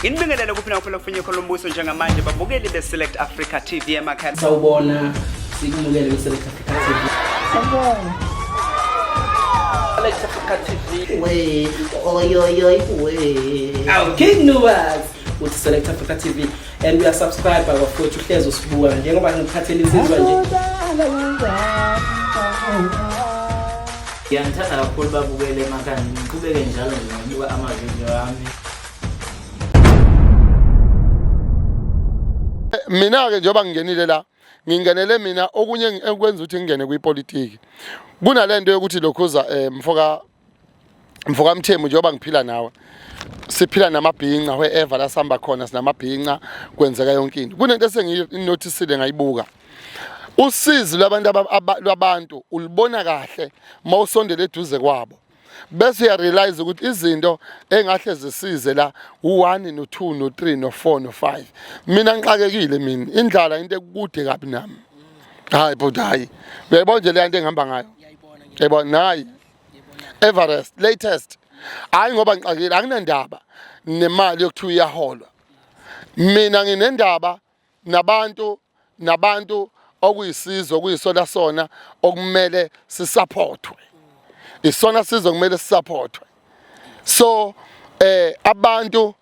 Inibingelela kuphi nakuphela kufinye khona umbuso njengamanje babukeli beSelect Africa TV emakhaya. Sawubona sikumukele beSelect Africa TV. Sawubona. Select Africa TV. We, we. Our King Nuwas with Select Africa TV and we are subscribed by bafowethu Hlezo Sibuka njengoba ngiphathele izizwa nje. Ngiyangithanda kakhulu babukele emakhaya ngiqhubeke njalo ngibuka amavideo ami. Mina ke njoba ngingenile la ngingenele mina okunye ekwenza ukuthi ngingene kwipolitiki kunalento yokuthi lokhuza mfoka Mthembu njoba ngiphila nawe siphila namabhinqa wherever la samba khona sinamabhinqa kwenzeka yonke into kunento esenginotisile ngayibuka usizi labantu ulibona kahle mawusondele eduze kwabo bese uya realize ukuthi izinto engahle zisize la u1 no2 no3 no4 no5 mina ngixakekile mina indlala into ekude kabi nami hayi bodhayi uyayibona nje le nto engihamba ngayo uyayibona nayi Everest latest hayi ngoba ngixakekile akunandaba nemali yokuthiwa iyaholwa mina nginendaba nabantu okuyisizwe okuyisona sona okumele sisupportwe isona sizwe kumele sisupportwe so abantu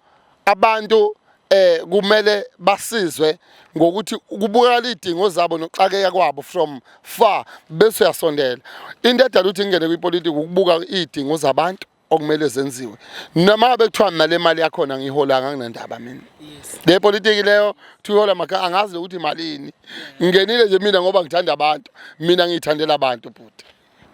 kumele basizwe ngokuthi kubukala idingo zabo noxakeka kwabo from far bese uyasondela into edala ukuthi ngene kwipolitiki ukubuka idingo zabantu okumele zenziwe noma bekuthiwa nale mali yakhona ngiholanga nginandaba mina le politiki leyo thuyola maka angazi ukuthi imalini ngingenile nje mina ngoba ngithanda abantu mina ngithandela abantu futhi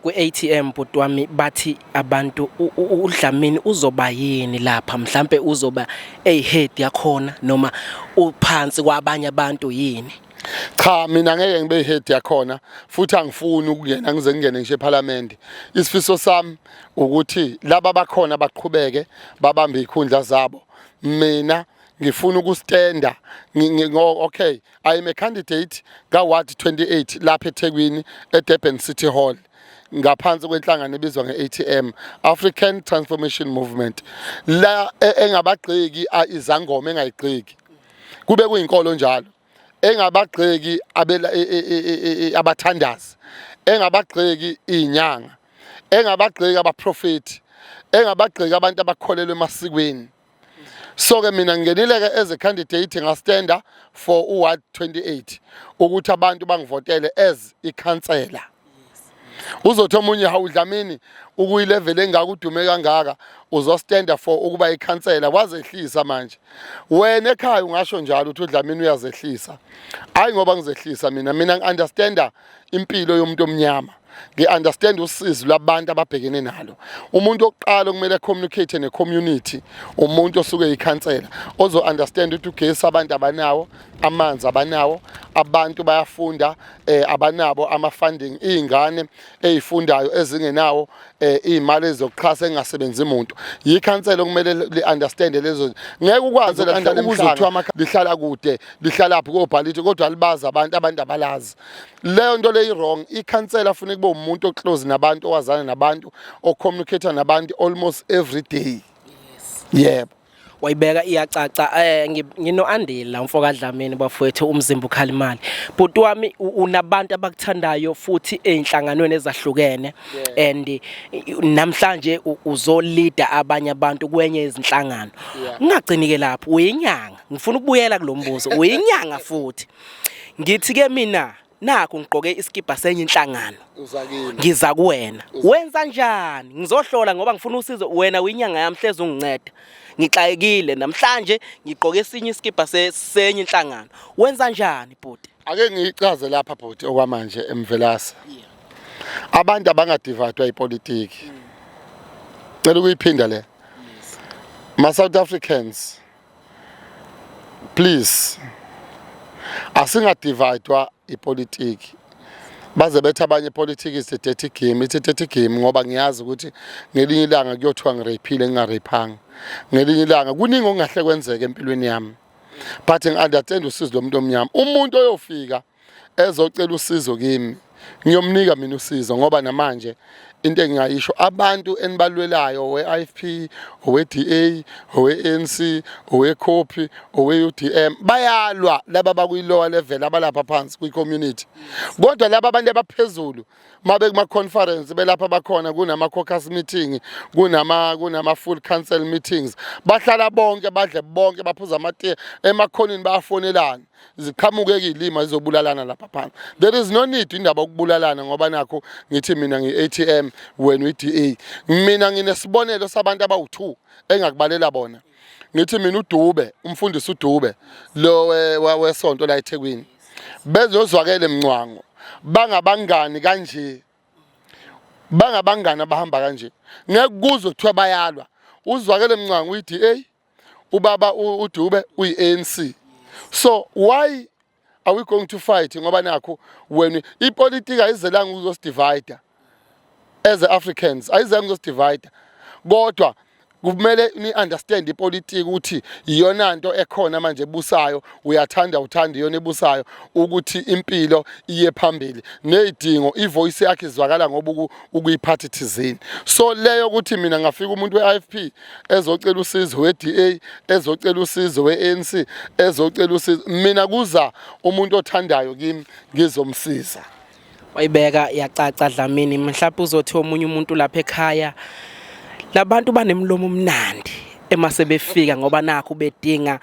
Ku-ATM bhuti wami bathi abantu uDlamini uzoba yini lapha mhlambe uzoba head yakhona noma uphansi kwabanye abantu yini cha mina ngeke ngibe head yakhona futhi angifuni ukungena ngize ngene ngisho eParliament isifiso sami ukuthi laba bakhona baqhubeke babambe ikhundla zabo mina ngifuna ukustenda okay I am a candidate ka Ward 28 lapha eThekwini eDurban City Hall ngaphansi kwenhlangano ebizwa ngeATM African Transformation Movement la engabagxeki izangoma engayigxeki kube kuyinkolo njalo engabagxeki abathandazi engabagxeki inyanga engabagxeki abaprofeti engabagxeki abantu abakholelwe emasikweni so ke mina ngingenile ke as a candidate ngastenda for Ward 28 ukuthi abantu bangivotele as ikhansela uzothi omunye hawu Dlamini ukuyilevel engakudume kangaka uzostenda for ukuba ikhansela wazehlisa manje wena ekhaya ungasho njalo ukuthi uDlamini uyazehlisa hayi ngoba ngizehlisa mina ngiunderstanda impilo yomuntu omnyama ngi-understand usizo labantu ababhekene nalo umuntu oqala okumele communicate ne-community umuntu osuke ikhansela ozo-understand ukuthi ugesi abantu abanawo amanzi abanawo abantu bayafunda abanabo ama-funding iy'ngane ey'fundayo ezingenawo iy'mali ezokuxhasa engasebenzi umuntu yikhansela okumele li-understande lezo ngeke ukwazi ukuzothiwa lihlala kude lihlalaphi kobhaliti kodwa libazi abantu abalazi leyo nto leyo wrong ikhansela funeka kube umuntu oclose nabantu owazana nabantu ocommunicate nabantu almost every day yebo wayibeka iyacaca ngino Andela umfoka Dlamini bafowethu umzimba ukhalimali bhuti wami unabantu abakuthandayo futhi einhlanganweni ezahlukene and namhlanje uzoleader abanye abantu kwenye izinhlangano ungagcinike lapho uyinyanga ngifuna ukubuyela kulombuzo uyinyanga futhi ngithi ke mina nakho ngiqoke iskipa senye inhlangano ngiza kuwena wenza njani ngizohlola ngoba ngifuna usizo wena uyinyanga yamhleze unginceda ngixayekile namhlanje ngiqoke esinye iskipa senye inhlangano wenza njani bhuti ake ngiyichaze lapha bhuti okwamanje emvelasa abantu abangadivadwa ipolitiki cela ukuyiphinda le ma South Africans please asingadivadwa ipolitiki baze bethu abanye politics is a dirty game it's a dirty game ngoba ngiyazi ukuthi ngelinye ilanga kuyothiwa ngirepile ngingarephanga ngelinye ilanga kuningi ongahle kwenzeka empilweni yami but ngiunderstand usizo lomuntu omnyama umuntu oyofika ezocela usizo kimi ngiyomnika mina usizo ngoba namanje into engingayisho abantu enibalwelayo we-IFP, owe-DA, owe-ANC, owe-COPE, owe-UDM bayalwa laba bakuyi-lower level abalapha phansi kwi-community. Kodwa laba abantu abaphezulu mabe kuma-conference belapha bakhona kunama-caucus meeting, kunama full council meetings, bahlala bonke badle bonke baphuza amatiye emakhonini bayafonelana ziqhamuke ilima izobulalana lapha phansi. There is no need indaba yokubulalana ngoba nakho ngithi mina ngi-ATM wena uyi-DA. Mina nginesibonelo sabantu abawu2 engakubalela bona. Ngithi mina uDube, umfundisi uDube lo wesonto la eThekwini. Bezozwakele emncwango. Bangabangani kanje. Bangabangani abahamba kanje. Ngeke kuzo kuthiwa bayalwa. Uzwakele emncwango uyi-DA, ubaba uDube uyi-ANC. So why are we going to fight ngoba nakho when ipolitiki ayizelanga ukuzosdivide as Africans ayizelanga ukuzosdivide kodwa kumele ni understand ipolitiki ukuthi iyona nto ekhona manje ebusayo uyathanda iyona ebusayo ukuthi impilo iye phambili nezidingo ivoice yakhe izwakala ngoba ukuyiphathi thizini. So leyo ukuthi mina ngafika umuntu we-IFP ezocela usizo we-DA ezocela usizo we-ANC ezocela usizo mina kuza umuntu othandayo kimi ngizomsiza. Wayibeka yacaca Dlamini mhlawumbe uzothi omunye umuntu lapha ekhaya labantu banemlomo omnandi emase befika ngoba nakho bedinga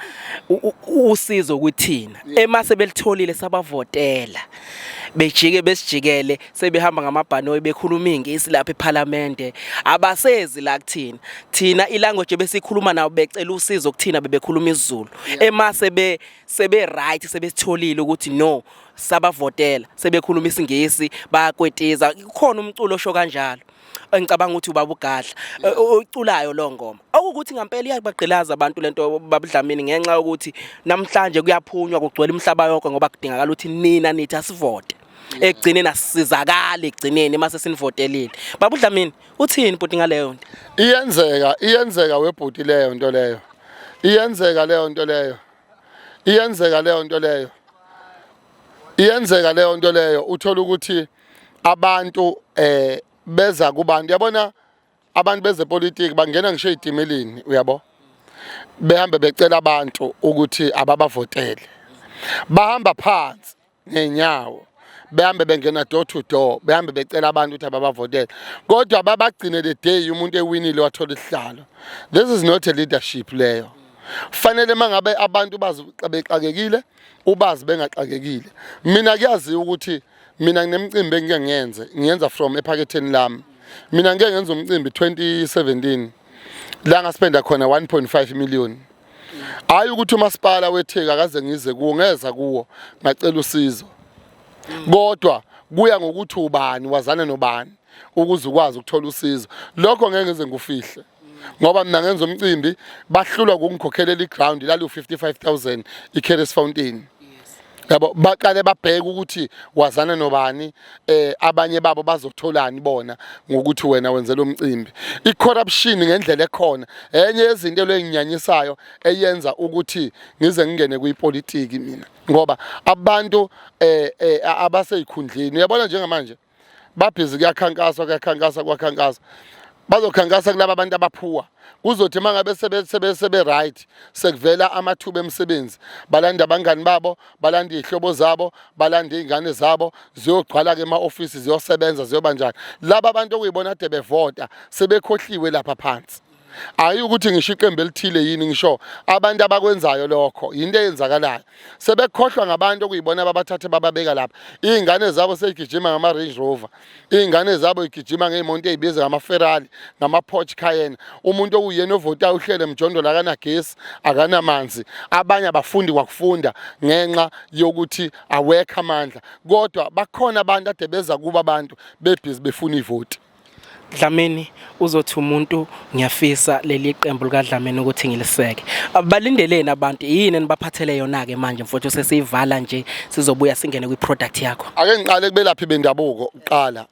usizo kuthina emase belitholile sabavotela bejike besijikele sebehamba ngamabhanoyi bekhuluma ingisi lapha eParliament abasezi la kuthina thina ilanguage besikhuluma nawo becela usizo kuthina bebekhuluma isiZulu emase sebe right sebesitholile ukuthi no sabavotela sebekhuluma isingisi bayakwetiza kukhona umculo osho kanjalo engicabanga ukuthi ubaba uGadla oculayo lo ngoma okuthi ngempela iyabagqilaza abantu lento babudlamini ngenxa yokuthi namhlanje kuyaphunywa kugcwele imhlaba yonke ngoba kudingakala ukuthi nina nithi asivote ekugcineni asizakala ekugcineni mase sinivotelile. Babudlamini uthini bhuti ngaleyo nto? Iyenzeka webhuti leyo nto leyo. Iyenzeka leyo nto leyo. Uthola ukuthi abantu beza kubantu yabona abantu bezepolitiki bangena ngisho ezimelini uyabo behambe becela abantu ukuthi ababavotele bahamba phansi ngenyawo behambe bengena door to door behambe becela abantu ukuthi ababavotele kodwa ababagcine le day umuntu ewinile wathola isihlalo. This is not a leadership leyo. Fanele mangabe abantu bazixakekile ubazi bengaxakekile. Mina kuyazi ukuthi mina nginemicimbi ngiyenza from ephaketheni lami. Mina ngeke ngenza umcimbi 2017 la ngaspenda khona 1.5 million. Hayi ukuthi umasipala wetheka akaze ngize kuwo ngeza kuwo ngacela usizo. Kodwa kuya ngokuthi ubani wazana nobani ukuze ukwazi ukuthola usizo. Lokho ngeke ngize ngufihle. Ngoba mina ngenza umcimbi bahlulwa ukungikhokelela iground lali u55,000 iCares Fountain. Yabo baqale babheke ukuthi wazana nobani abanye babo bazotholani bona ngokuthi wena wenzela umcimbi. I-corruption ngendlela ekhona enye yezinto lezinyanyisayo eyenza ukuthi ngize ngingene kuyipolitiki mina ngoba abantu abaseyikhundleni uyabona njengamanje babhizi kuyakhankaswa bazokhankasa kulabo abantu abaphuwa kuzothi mangabe sebe right sekuvela amathuba emisebenzi balanda abangani babo balanda izihlobo zabo balanda izingane zabo ziyogqala ke ema-office ziyosebenza ziyobanjani laba abantu okuyibona ade bevota sebekhohliwe lapha phansi. Ayi ukuthi ngisho iqembu elithile yini ngisho abantu abakwenzayo lokho into eyenzakalayo sebekhohlwa ngabantu okuyibona ababathathe bababeka lapha izingane zabo seyigijima ngama Range Rover izingane zabo igijima ngeemonto ezibiza ngama Ferrari ngama Porsche Cayenne umuntu okuyena ovota uhlele mjondo la kana gesi akana manzi abanye abafundi kwakufunda ngenxa yokuthi awekho amandla kodwa bakhona abantu ade beza kuba abantu bebhizi befuna ivoti. Dlamini uzothi umuntu ngiyafisa leli qembu likaDlamini ukuthi ngiliseke. Abalindeleni abantu yini enibaphathele yona ke manje mfowethu sesiyivala nje sizobuya singene kwi-product yakho. Ake ngiqale kubelaphi bendabuko uqala.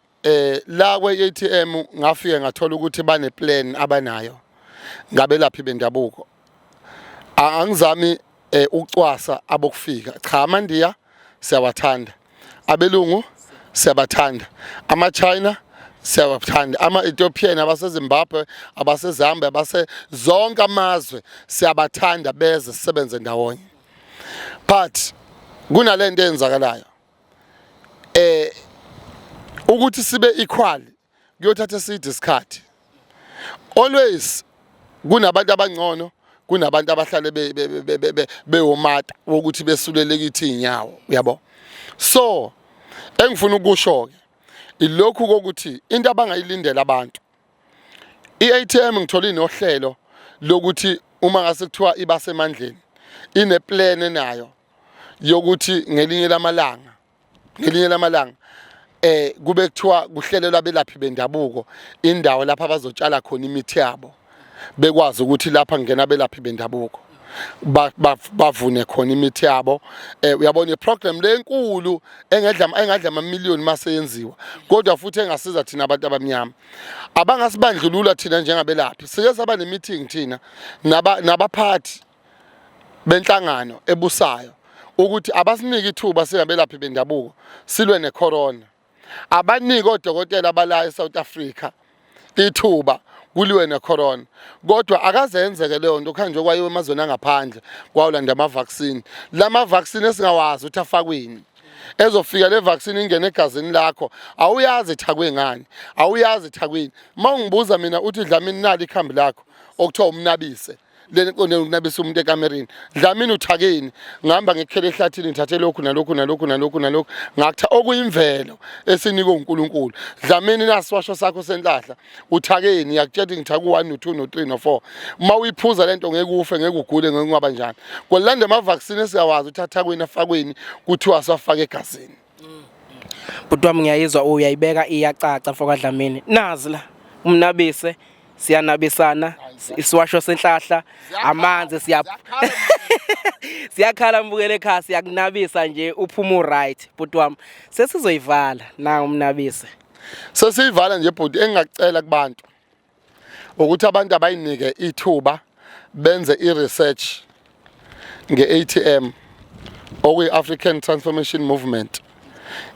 La kwe-ATM ngafike ngathola ukuthi bane plan abanayo ngabelaphi bendabuko. Angizami ukucwasa abokufika. Cha amandiya siyawathanda. Abelungu siyabathanda. Ama China siyabathanda ama-Ethiopian abaseZimbabwe abaseZambia zonke amazwe siyabathanda beze sisebenze ndawonye but kunalento eyenzakalayo ukuthi sibe equal kuyothatha iside isikhathi always kunabantu abangcono kunabantu abahlale bewomata wokuthi besuleleke ithinyawo uyabo so engifuna ukusho ke ilokhu kokuthi into abangayilindela abantu iATM ngithola inohlelo lokuthi uma ngase kuthiwa iba semandleni ine plan nayo yokuthi ngelinye lamalanga kube kuthiwa kuhlelelwa abelaphi bendabuko indawo lapha abazotshala khona imithi yabo bekwazi ukuthi lapha ngena abelaphi bendabuko bavune khona imithi yabo uyabona iprogram lenkulu engadla amamiliyoni mase yenziwa kodwa futhi engasiza thina abantu abamnyama abangasibandlulula thina njengabelaphi sike saba ne meeting thina nabaphathi benhlangano ebusayo ukuthi abasinike ithuba singabelaphi bendabuko silwe necorona abanike odokotela abala eSouth Africa ithuba kuliwe necorona kodwa akazenzeke leyo nto khanje kwayiwe emazweni angaphandle kwawulanda ama-vaccine lama vaccine esingawazi ukuthi afakweni ezofika le vaccine ingene egazini lakho awuyazi ithakwe ngani awuyazi ithakweni mawungibuza mina uthi Dlamini nali ikhambi lakho okuthiwa umnabise leni konabisa umuntu ekamereni Dlamini uthakeni ngihamba ngekhele ehlathini ngithathe lokhu nalokhu ngakutha okuyimvelo esinikwe uNkulunkulu Dlamini nasiwasho sakho senhlahla uthakeni yakutshela ngithaku 1 no 2 no 3 no 4 uma uyiphuza lento ngeke ufe ngeke ugule ngeke ungaba njani kolanda ama vaccine esiyawazi uthathakweni afakweni kuthiwa asafaka egazini Bhuti wami ngiyayizwa uyayibeka iyacaca mfoka Dlamini nazi la umnabise siyanabisana isiwasho senhlahla amanzi siyakhala mbukele ekhaya siyakunabisa nje uphuma right bhuti wami sesizoyivala na umnabise sesiyivala nje bhuti engingacela kubantu ukuthi abantu abayinike ithuba benze iresearch ngeATM okuyi African Transformation Movement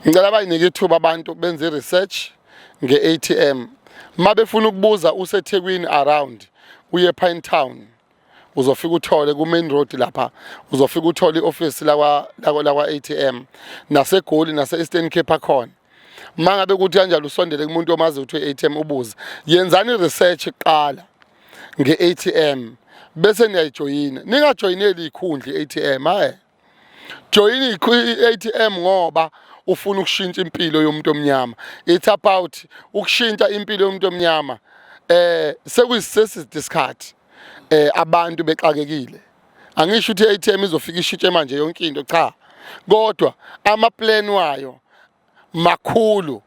ngicela bayinike ithuba abantu benze iresearch ngeATM mabefuna ukubuza useThekwini around uye Pine Town uzofika uthole ku main road lapha uzofika uthole ioffice lakwa ATM naseGoli nase Eastern Cape khona mangabe kuthi kanjalo usondele kumuntu omazi ukuthi ATM ubuza yenzani iresearch iqala ngeATM bese niyajoyina ningajoyineli ikhundla iATM hayi joyini iATM ngoba ufuna ukushintsha impilo yomuntu omnyama it's about ukushintsha impilo yomuntu omnyama sekuyisesisikhathi abantu bexakekile angisho ukuthi iATM izofika ishintshe manje yonke into cha kodwa ama plan wayo makhulu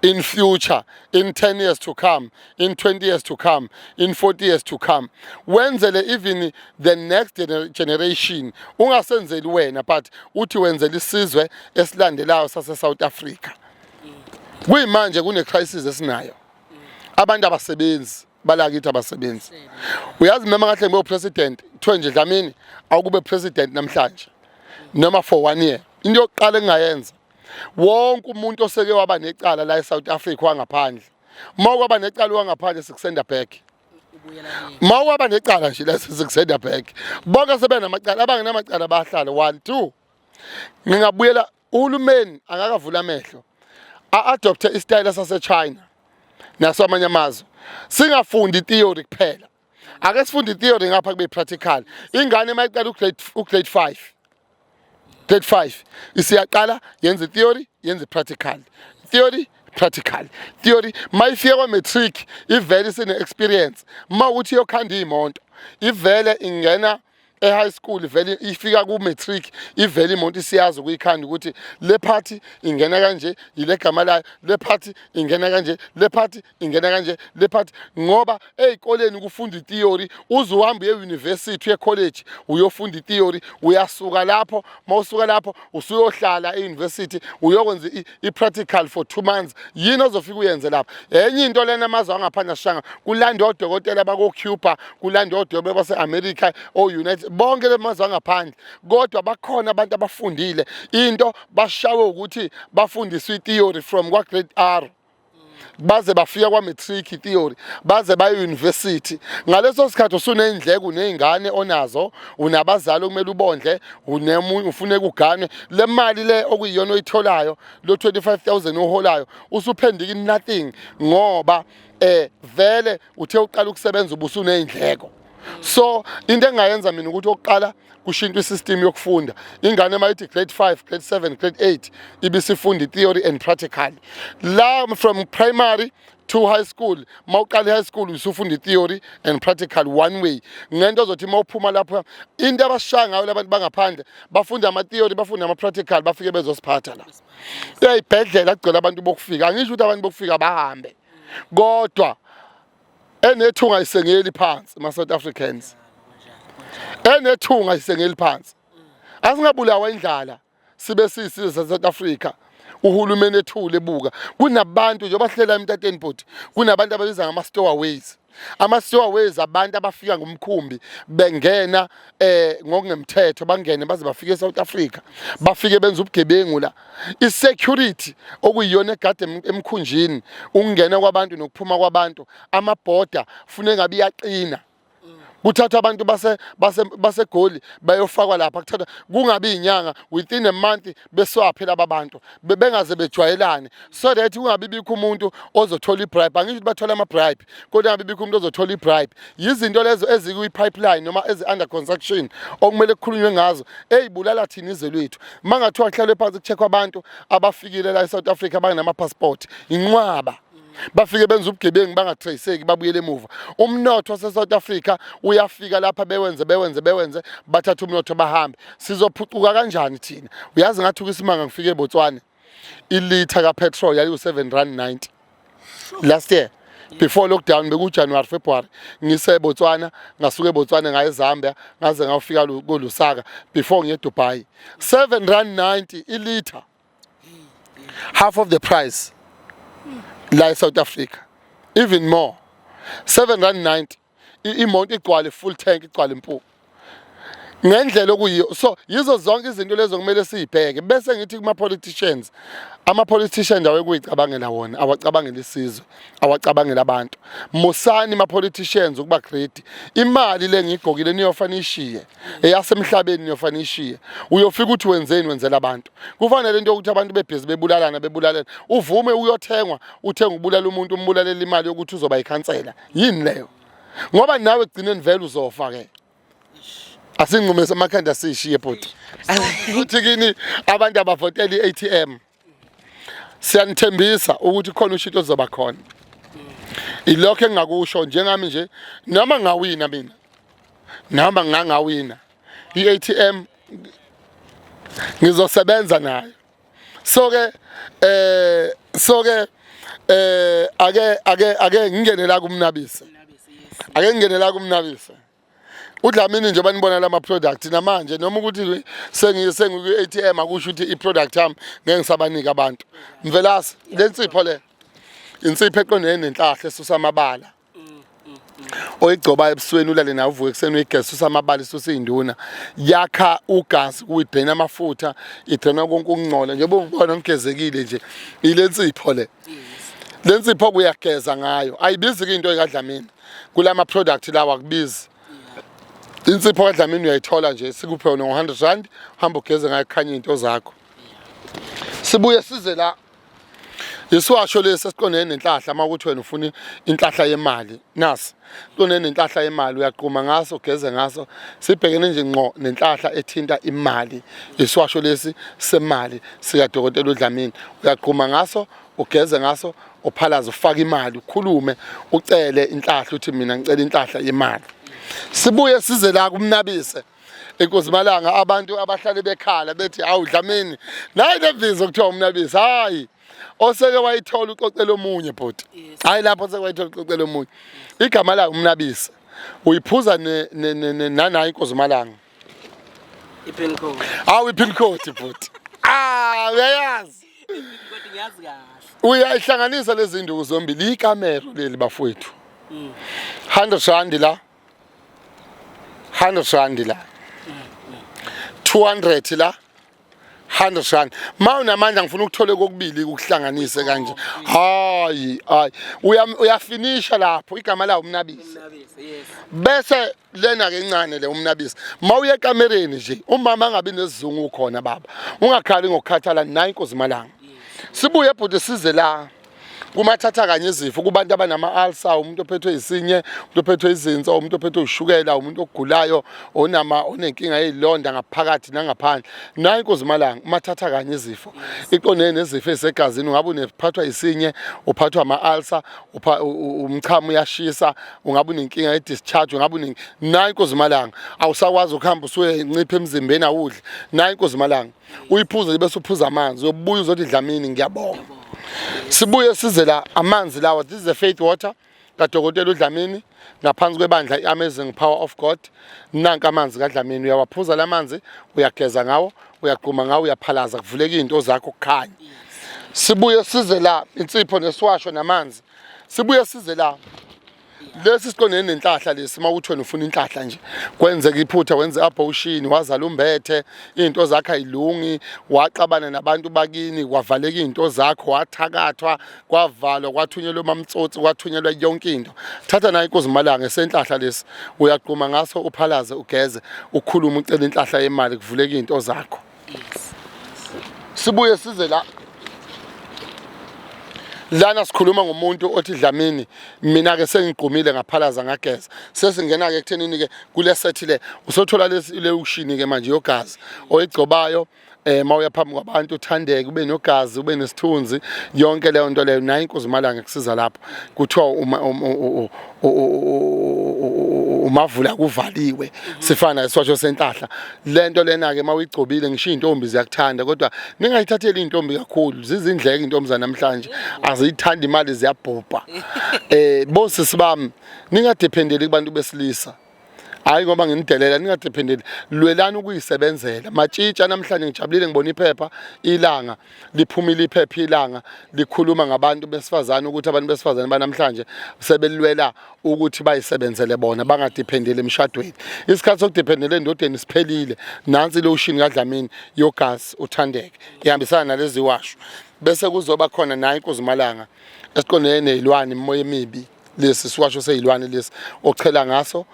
in future in 10 years to come in 20 years to come in 40 years to come wenzele even the next generation ungasenzeli wena but uthi wenzele isizwe esilandelayo sase South Africa kuyimanje kune crisis esinayo abantu abasebenzi balakithi abasebenzi uyazi noma ngahle ngibe president kuthiwe nje Dlamini awukube president namhlanje noma for 1 year into yokuqala engayenza wonke umuntu oseke waba necala la eSouth Africa wangaphandle mawukwaba necala wangaphandle sikusenda back mawukwaba necala nje la sikusenda back bonke sebenamacala abangenamacala bahlala 1 2 ngingabuyela uhulumeni akakavula amehlo a-adopte istyle sase China nasamanye amazwe singafundi theory kuphela ake sifunde theory ngapha kube practical ingane mayicala ugrade 5 grade 5 isiyaqala yenze theory yenze practical theory practical theory mayifika kwa matric ivele sine experience mawuthi yokhanda imoto ivele ingena high school vele ifika ku matric ivele imoto isiyazi ukuyikhanda ukuthi le party ingena kanje ile gama layo le party ingena kanje le party ingena kanje le party ngoba ezikoleni kufunda theory uzuhamba euniversity ecollege uyofunda theory uyasuka lapho mawusuka lapho usuyohlala euniversity uyokwenza ipractical for 2 months yini ozofika uyenze lapho enye into lena amazwe angaphandle shanga kulanda odokotela bako Cuba kulanda odokotela base America o United bonke lemazwe angaphandle kodwa bakhona abantu abafundile into bashawe ukuthi bafundiswe theory from kwa grade R baze bafika kwa matric theory baze baye university ngaleso sikhathi usunendleko unezingane onazo unabazali okumele ubondle unemunye ufune kuganwe le mali le okuyiyona oyitholayo lo 25000 oholayo usuphendika in nothing ngoba vele uthe uqala ukusebenza ubusunezindleko. So into engayenza mina ukuthi oqala kushintsha isystem yokufunda ingane emayithi grade 5 grade 7 grade 8 ibisifunda theory and practical la from primary to high school mawuqala high school usufunda theory and practical one way ngento ozothi mawuphuma lapha into abashaya ngayo labantu bangaphandle bafunda ama theory bafunda ama practical bafike bezosiphatha la eyibhedlela agcwele abantu bokufika angisho ukuthi abantu bokufika bahambe kodwa enethunga isengeli phansi ma South Africans enethunga isengeli phansi asingabulawa indlala sibe sisizwe South Africa uhulumeni ethule ebuka kunabantu nje bahlela emtateni bhuti kunabantu ababiza ngama stowaways ama-stowaways abantu abafika ngumkhumbi bengena ngokungemthetho bangene baze bafike eSouth Africa bafike benza ubugebengu la i-security okuyiyona egade emkhunjini ukungena kwabantu nokuphuma kwabantu amabhoda funeka ngabe iyaqina kuthatha abantu base Goli bayofakwa lapha kuthatha kungabi inyanga within a month beswaphela abantu bengaze bejwayelane so that kungabi bikho umuntu ozothola ibribe angisho ukuthi bathola ama bribe kodwa ngabe bikho umuntu ozothola ibribe yizinto lezo ezikuyi pipeline noma ezi under construction okumele kukhulunywe ngazo eyibulala thina izwe lethu mangathiwa kuhlalwe phansi kucheckwa abantu abafikile la eSouth Africa abanama passport inqwaba bafike benza ubugebengu bangatraceki babuyele emuva umnotho waseSouth Africa uyafika lapha bewenze bathatha umnotho bahambe sizophucuka kanjani thina uyazi ngathi ukusimanga ngifike eBotswana ilitha kapetrol yayi u7.90 last year before lockdown beku January February ngise eBotswana ngasuka eBotswana ngaye eZambia ngaze ngafika kuLusaka before ngiye eDubai R7.90 ilitha half of the price la South Africa even more R7.90 imoto igcwale full tank igcwale impuku ngendlela okuyiyo so yizo zonke izinto lezo kumele siyibheke bese ngithi kuma politicians ama politicians ndawo ekuyicabangela wona awacabangela isizwe awacabangela abantu musani ma politicians ukuba great imali le ngigqokile niyofana ishiye eyasemhlabeni niyofana ishiye uyofika uthi wenzela abantu kufanele into ukuthi abantu bebhizi bebulalana uvume uyothengwa uthenga ubulala umuntu umbulalela imali yokuthi uzoba ikhansela yini leyo ngoba nawe egcineni vele uzofa ke asinqumesa amakhanda sishiye bhuti uthi kini abantu abavotela iATM siyanithembisa ukuthi khona ushintsho ozoba khona ilokho engakusho njengami nje noma ngawina mina noma ngangawina iATM ngizosebenza nayo so ke ake ngingenela kumnabisa uDlamini nje banibona lama product namanje noma ukuthi sengiku ATM akusho ukuthi iproduct yami ngeke ngisabanika abantu mvelasi lensipho le insipho eqondene nenhlahla esusa amabala oyigcoba ebusweni ulale nawo uvuke ekseni uyigesi ususa amabala isusa induna yakha ugas kuyidrain amafutha idraina konke ukungcola njengoba ungibona ngigezekile nje ilensipho le lensipho kuyageza ngayo ayibizi into eKaDlamini kulama product lawa akubizi insipho kaDlamini uyayithola nje sikuphe yona ngo100 hamba ugeze ngayo khanya into zakho sibuye size la isiwasho lesi siqondene nenhlahla makuthi wena ufuna inhlahla yemali nasi siqondene nenhlahla yemali uyaqhuma ngaso ugeze ngaso sibhekene nje ngqo nenhlahla ethinta imali isiwasho lesi semali sika Dr uDlamini uyaqhuma ngaso ugeze ngaso uphalaza ufaka imali ukhulume ucele inhlahla uthi mina ngicela inhlahla yemali sibuye size la kumnabise enkozimalanga abantu abahlale bekhala bethi awu Dlamini nayi levizo kuthiwa umnabise hayi oseke wayithola uxoxela omunye bhuti hayi lapho sekwayithola uxoxela omunye igama la umnabise uyiphuza nanayi inkozimalanga ipin code awu ipin code bhuti uyayazi kodwa ngiyazi kahle uyayihlanganisa lezi zinto zombili ikamero leli bafowethu 100 rand la 100 rand la 200 la 100 rand. Ma unamandla ngifuna ukuthole kokubili ukuhlanganise kanje. Hayi, uyafinisha lapho igama la umnabisi. Bese lena ke incane le umnabisi. Ma uye ekamereni nje, umama angabi nesizungu ukhona baba. Ungakhali ngokukhathala nayi inkosi malanga. Sibuye ebhuti size la. Kumathatha kanye izifo kubantu abanama ulcer, umuntu ophethwe isinye, umuntu ophethwe izinso, umuntu ophethwe ushukela, umuntu ogulayo, onenkinga yezilonda ngaphakathi nangaphandle. Nayi inkosi malanga umathatha kanye izifo. Iqonene nezifo ezegazini, ungabe unephathwa isinye, uphathwa ama ulcer, umchamo uyashisa, ungabe unenkinga ye discharge, ungabe nayi inkosi malanga awusakwazi ukuhamba usuye inciphe emzimbeni awudli. Nayi inkosi malanga uyiphuza bese uphuza amanzi, uyobuya uzothi Dlamini ngiyabonga. Sibuye size la amanzi lawa, this is the faith water kaDokotela uDlamini ngaphansi kwebandla iAmazing Power of God. Nanka amanzi kaDlamini uyawaphuza lamanzi, uyageza ngawo, uyaqhuma ngawo, uyaphalaza kuvuleka izinto zakho kukhanya. Sibuye size la insipho nesiwasho namanzi. Sibuye size la lesi siqonene nenhlahla lesi mawuthweni ufuna inhlahla nje kwenzeka iphutha wenze abortion wazala umbethe into zakhe ayilungi waxabana nabantu bakini kwavaleka izinto zakho wathakathwa kwavalwa kwathunyelwa mamtsotsi kwathunyelwa yonke into thatha nayo inkosi malanga esenhlahla lesi uyaqhuma ngaso uphalaze ugeze ukhuluma ucela inhlahla yemali kuvuleka izinto zakho. Sibuye size la lana sikhuluma ngomuntu othi Dlamini mina ke sengigqumile ngaphalaza ngageza sesingena ke ekuthenini ke kule sethi le usothola le ushini ke manje yogazi oyigcobayo mawuya phambi kwabantu uthandeke ube nogazi ube nesithunzi yonke leyo nto leyo nayo inkosi malanga kusiza lapho kuthiwa umavula kuvaliwe sifana iswasho senhlahla lento lena ke mawuyigcobile ngisho intombi ziyakuthanda kodwa ningayithatheli intombi kakhulu zizindleke intombi zanamhlanje aziyithanda imali ziyabhubha bosisi bami ningadependeli kubantu besilisa hayi ngoba nginidelela ningadependeli lwelana ukuyisebenzela matshitsha namhlanje ngijabulile ngibona iphepha ilanga liphumile iphepha ilanga likhuluma ngabantu besifazana ukuthi abantu besifazana banamhlanje sebelwela ukuthi bayisebenzele bona bangadependeli emshadweni isikhathi sokudependela endodeni siphelile nansi lo ushini kaDlamini yogazi uthandeke ihambisana nalezi washo bese kuzoba khona nayo inkosi malanga esiqondene nezilwane imoya emibi lesi siwasho seyilwane lesi ochela ngaso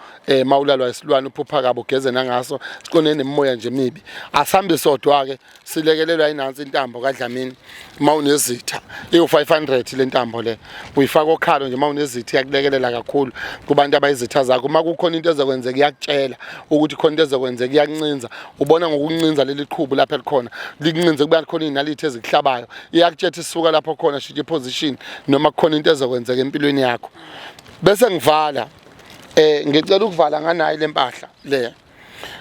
mawulalwa isilwane uphupha kabo ugeze nangaso siqonene nemoya nje emibi asambe sodwa ke silekelelwa inansi intambo kaDlamini mawunezitha i500 le ntambo le uyifaka okhalo nje mawunezitha yakulekelela kakhulu kubantu abayizitha zakho makukhona into ezokwenzeka iyakutshela ukuthi khona into ezokwenzeka iyakuncinza ubona ngokuncinza leli qhubu lapha elikhona likuncinze kuba khona inalithi ezikuhlabayo iyakutshela isuka lapho khona shift position noma khona into ezokwenzeka empilweni yakho bese ngivala ngicela ukuvala nganayi lempahla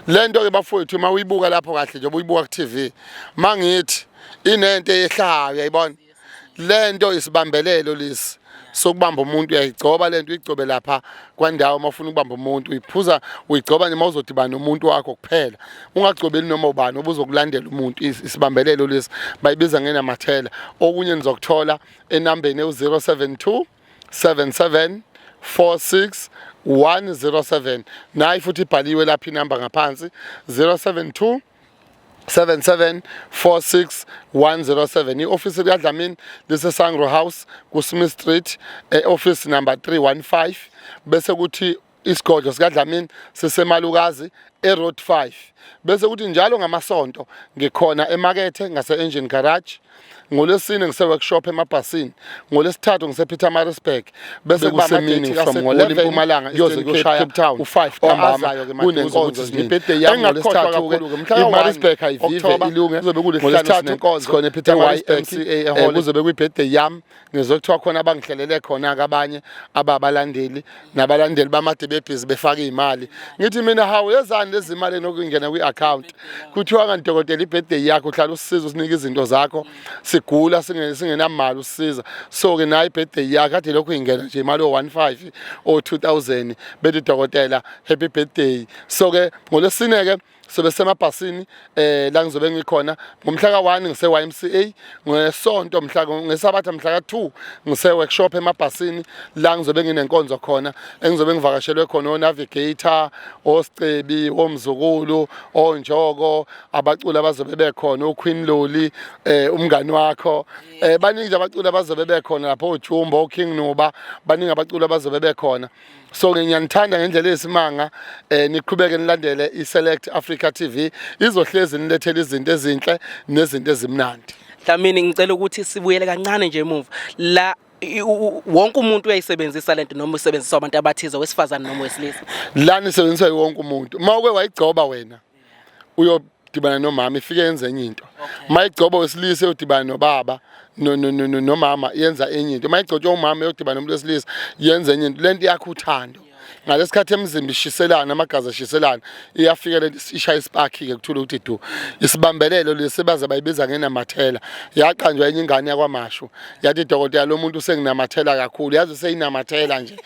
lento ke bafowethu uma uyibuka lapho kahle nje uyibuka ku TV mangithi inento eyehlayo uyayibona lento isibambelelo lesi sokubamba umuntu uyayigcoba lento uyigcobe lapha kwandawo mafuna ukubamba umuntu uyiphuza uyigcoba nje mawuzodibana nomuntu wakho kuphela ungagcobeli noma ubani obuzokulandela umuntu isibambelelo lesi bayibiza ngenamathela okunye nizokuthola enambeni u072 77 46107 nayi futhi ibhaliwe lapha inamba ngaphansi 072 7746 ioffice kaDlamini liseSangro House kuSmith Street office number 315 bese kuthi isigodlo sikaDlamini sisemalukazi eRoad 5 bese kuthi njalo ngamasonto ngikhona emakethe ngase Engine Garage ngolesine ngise workshop emabhasini ngolesithathu ngise Pietermaritzburg bese kusemini from ngo11 eMpumalanga yoze kuyoshaya u5 ntambama kunenkonzo ibirthday yami ngolesithathu eMaritzburg ayivive ilunge kuzobe kulesihlanu nenkonzo khona ePietermaritzburg kuzobe kuyibirthday yami ngizokuthiwa khona abangihlelele khona abanye ababalandeli nabalandeli bamade bebhizi befaka imali ngithi mina hawu yezani lezi imali nokungena kwi-account kuthiwa kanti ibirthday yakho uhlala usiza usinike izinto zakho sigula singenamali usiza so ke nayi birthday yakhe kade lokho ingena nje imali o15 o2000 bethi dokotela happy birthday so ke ngolesine ke sobe semabhasini la ngizobe ngikhona ngomhla ka1 ngise YMCA ngesonto ngesabatha mhla ka2 ngise workshop emabhasini la ngizobe nginenkonzo khona engizobe ngivakashelwe khona o navigator oScebi omzukulu onjoko abaculi abazobe bekhona uQueen Loli umngani wakho baningi nje abaculi abazobe bekhona lapho uJumbo uKing Nuba baningi abaculi abazobe bekhona. So ngiyanithanda ngendlela esimanga niqhubeke nilandele iSelect Africa TV izohlezi nilethela izinto ezinhle nezinto ezimnandi. Dlamini ngicela ukuthi sibuyele kancane nje emuva la wonke umuntu uyayisebenzisa lento noma usebenzisa abantu abathize wesifazane noma wesilisa. La nisebenzisa wonke umuntu mawuke wayigcoba wena uyodibana nomama ifike yenze enye into mayigcoba wesilisa uyodibana nobaba no mama yenza enye into mayigcotshwa umama uyodibana nomuntu wesilisa yenza enye into lento yakho uthando ngalesikhathi emzimba ishiselana amagazi ashiselana iyafika lento ishaya ispark ke kuthula ukuthi du isibambelelo lesebaza bayibiza ngenamathela yaqanjwa enye ingane yakwaMashu yathi dokotela lo muntu usenginamathela kakhulu yazi seyinamathela nje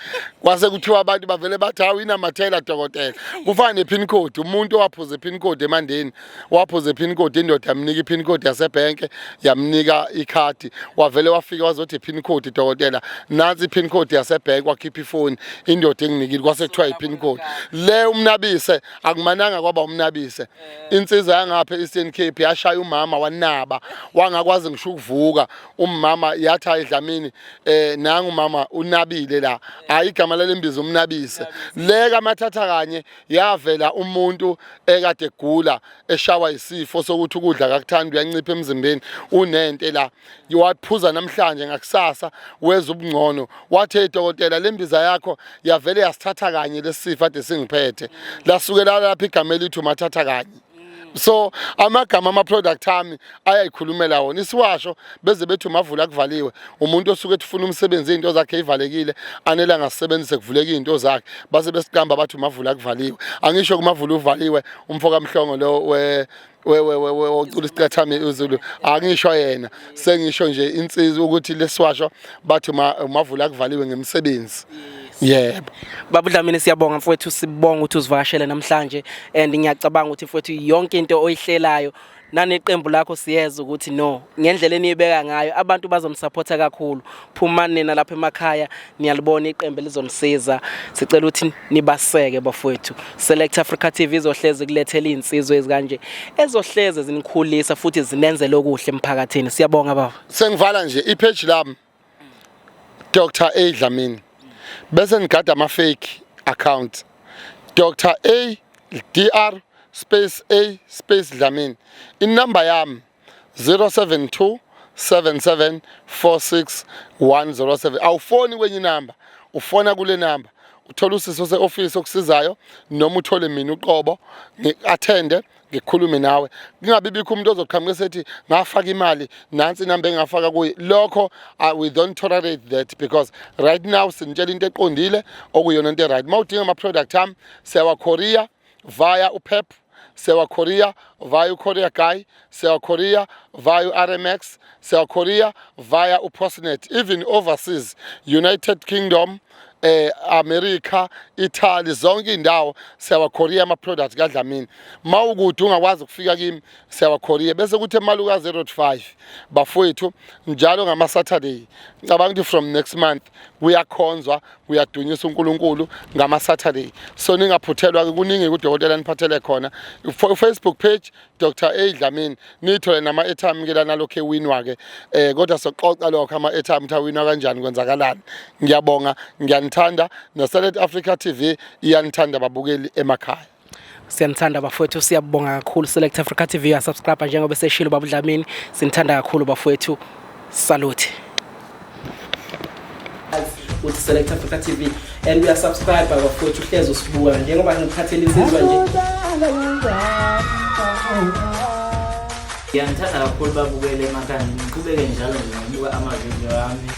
kwase kuthiwa abantu bavele bathi hawu inamathela dokotela kufana nepin code umuntu owaphuza ipin code emandeni waphuza ipin code indoda yamnika ipin code yasebhenke yamnika ikhadi wavele wafika wazothi ipin code dokotela nansi ipin code yasebhenke wakhipha ifoni indoda enginikile kwasekuthiwa ipin code le umnabise akumananga kwaba umnabise insizwa yangapha eStn Cape yashaya umama wanaba wangakwazi ngisho ukuvuka umama yathi ayidlamini nanga umama unabile la ayigama lelembizo umnabise leka mathatha kanye yavela umuntu ekade egula eshawa isifo sokuthi ukudla akakuthanda uyancipha emzimbeni unente la waphuza namhlanje ngakusasa weza ubungcono wathi dokotela lembiza yakho yavele yasithatha kanye lesifo ade singiphethe lasukela lapha igama elithi umathatha kanye. So amagama ama-product ami ayayikhulumela wona isiwasho beze bethi umavula kuvaliwe umuntu osuke ethufuna umsebenzi into zakhe ivalekile anela ngasebenzise kuvuleka into zakhe base besiqamba bathi umavula kuvaliwe angisho kumavula uvaliwe umfoka mhlongo lo ocula isicathami uZulu angisho yena sengisho nje insizwa ukuthi lesiwasho bathi umavula kuvaliwe ngemsebenzi. Yebo. Baba Dlamini siyabonga mfowethu sibonga ukuthi uzivakashele namhlanje and ngiyacabanga ukuthi mfowethu yonke into oyihlelayo naneqembu lakho siyeza ukuthi no ngendlela enibeka ngayo abantu bazomsupporta kakhulu phuma nina lapha emakhaya niyalibona iqembu lizonisiza sicela ukuthi nibaseke bafowethu Select Africa TV izohleze kulethela insizwe ezikanje ezohleze zinikhulisa futhi zinenze lokuhle emphakathini siyabonga baba sengivala nje ipage lami Dr A Dlamini bese ngigada ama-fake account Dr A Dr space A space Dlamini inumber yami 072 7746 107 awufoni kwenye inamba ufona kule namba uthola usizo se-office okusizayo noma uthole mina uqobo ngi-attende ngikhulume nawe ngingabibikho umuntu ozoqhamuka sethi ngafaka imali nansi inamba engafaka kuyi lokho we don't tolerate that because right now sinitshela into eqondile okuyona into right mawudinga ama-product ami sewa-Korea via uPep sewa-Korea via uKorea Guy sewa-Korea via uRMX sewa-Korea via uPostnet even overseas United Kingdom America, Italy zonke indawo siyawaKorea ama products kaDlamini mawukuthi ungakwazi ukufika kimi siyawaKorea bese kuthi emaluka 085 bafowethu njalo ngama Saturday ngicabanga ukuthi from next month kuyakhonzwa kuyadunyiswa uNkulunkulu ngama Saturday so ningaphuthelwa kuningi kudokotela niphathele khona Facebook page Dr A Dlamini nithole nama airtime ngela nalokho ewinwa ke kodwa soxoxa lokho ama airtime uthawinwa kanjani kwenzakalani ngiyabonga ngiyanithanda noSelect Africa TV iyanithanda babukeli emakhaya siyanithanda bafowethu siyabonga kakhulu Select Africa TV ya subscribe njengoba seshilo Baba Dlamini sinithanda kakhulu bafowethu salute uthi Select Africa TV and we are subscribe bafowethu hleze usibuka njengoba ngiphathele insizwa nje Yanthanda kakhulu babukele emakhaya ngiqhubeke njalo ngibuka ama video ami